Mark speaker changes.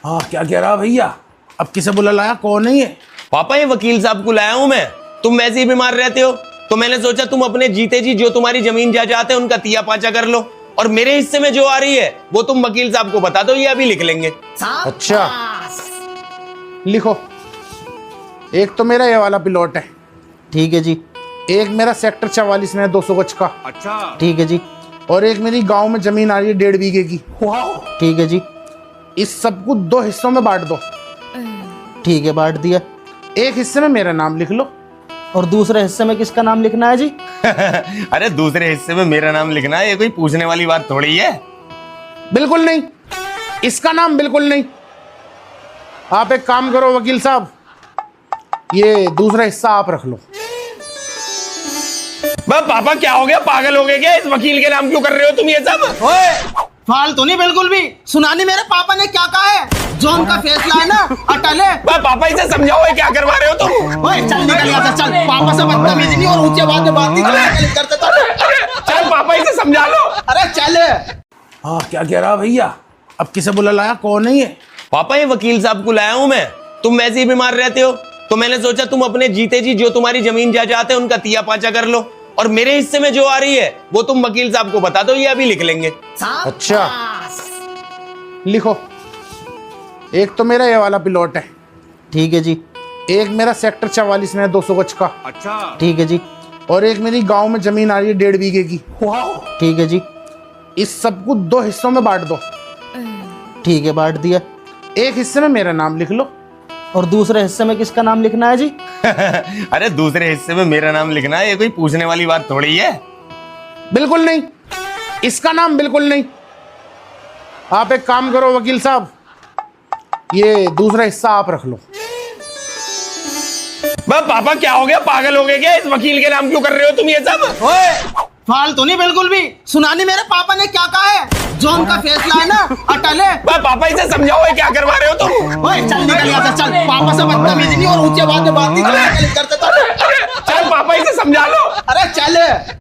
Speaker 1: हाँ, क्या कह रहा भैया? अब किसे बुला लाया? कौन है ये?
Speaker 2: पापा ये वकील साहब को लाया हूं मैं। तुम वैसे ही बीमार रहते हो तो मैंने सोचा तुम अपने जीते जी जो तुम्हारी जमीन जायदाद है उनका तिया पाचा कर लो, और मेरे हिस्से में जो आ रही है वो तुम वकील साहब को बता दो, ये अभी लिख लेंगे।
Speaker 1: अच्छा, लिखो। एक तो मेरा ये वाला प्लॉट है,
Speaker 3: ठीक है जी।
Speaker 1: एक मेरा सेक्टर 44 में 200 गज का,
Speaker 2: अच्छा
Speaker 3: ठीक है जी।
Speaker 1: और एक मेरी गांव में जमीन आ रही है 1.5 बीघे की।
Speaker 3: ठीक है जी।
Speaker 1: इस सबको 2 हिस्सों में बांट दो।
Speaker 3: ठीक है, बांट दिया।
Speaker 1: एक हिस्से में मेरा नाम लिख लो।
Speaker 3: और दूसरे हिस्से में किसका नाम लिखना है जी?
Speaker 2: अरे दूसरे हिस्से में मेरा नाम लिखना है, ये कोई पूछने वाली बात थोड़ी है।
Speaker 1: बिल्कुल नहीं, इसका नाम बिल्कुल नहीं। आप एक काम करो वकील साहब, ये दूसरा हिस्सा आप रख लो।
Speaker 2: पापा क्या हो गया, पागल हो गए क्या? इस वकील के नाम क्यों कर रहे हो तुम ये सब?
Speaker 3: ओए, फालतू नहीं बिल्कुल भी। सुना नहीं मेरे पापा ने क्या कहा है? जो उनका फैसला है ना अटल है।
Speaker 2: पापा इसे समझाओ, ये क्या करवा रहे हो तुम?
Speaker 3: ओए चल निकल यहाँ से, चल। पापा से बदतमीजी नहीं और ऊंचे बात में बात नहीं करते।
Speaker 2: चल पापा इसे समझा लो।
Speaker 3: अरे चल।
Speaker 1: हाँ, क्या कह रहा भैया? अब किसे बुला लाया? कौन है ये?
Speaker 2: पापा ये वकील साहब को लाया हूं मैं। तुम वैसे ही बीमार रहते हो तो मैंने सोचा तुम अपने जीते जी जो तुम्हारी जमीन जायदाद है उनका तिया पाचा कर लो, और मेरे हिस्से में जो आ रही है वो तुम वकील साहब को बता दो, ये अभी लिख लेंगे।
Speaker 1: अच्छा, लिखो। एक तो मेरा ये वाला प्लॉट है,
Speaker 3: ठीक है जी।
Speaker 1: एक मेरा सेक्टर 44 में 200 गज का,
Speaker 2: अच्छा
Speaker 3: ठीक है जी।
Speaker 1: और एक मेरी गांव में जमीन आ रही है 1.5 बीघे की।
Speaker 3: ठीक है जी।
Speaker 1: इस सबको 2 हिस्सों में बांट दो।
Speaker 3: ठीक है, बांट दिया।
Speaker 1: एक हिस्से में मेरा नाम लिख लो।
Speaker 3: और दूसरे हिस्से में किसका नाम लिखना है जी?
Speaker 2: अरे दूसरे हिस्से में मेरा नाम लिखना है, ये कोई पूछने वाली बात थोड़ी है।
Speaker 1: बिल्कुल नहीं, इसका नाम बिल्कुल नहीं। आप एक काम करो वकील साहब, ये दूसरा हिस्सा आप रख लो।
Speaker 2: पापा क्या हो गया, पागल हो गए क्या? इस वकील के नाम क्यों कर रहे हो तुम ये सब?
Speaker 3: ओए, फालतू नहीं बिल्कुल भी। सुना नहीं मेरे पापा ने क्या कहा है? जो उनका फैसला है ना अटल है।
Speaker 2: पापा इसे समझाओ, ये क्या करवा रहे हो तुम?
Speaker 3: ओए चल निकल यहाँ से, चल। पापा से बदतमीजी नहीं और ऊंचे बात में बात नहीं करते।
Speaker 2: चल पापा इसे समझा लो।
Speaker 3: अरे चल।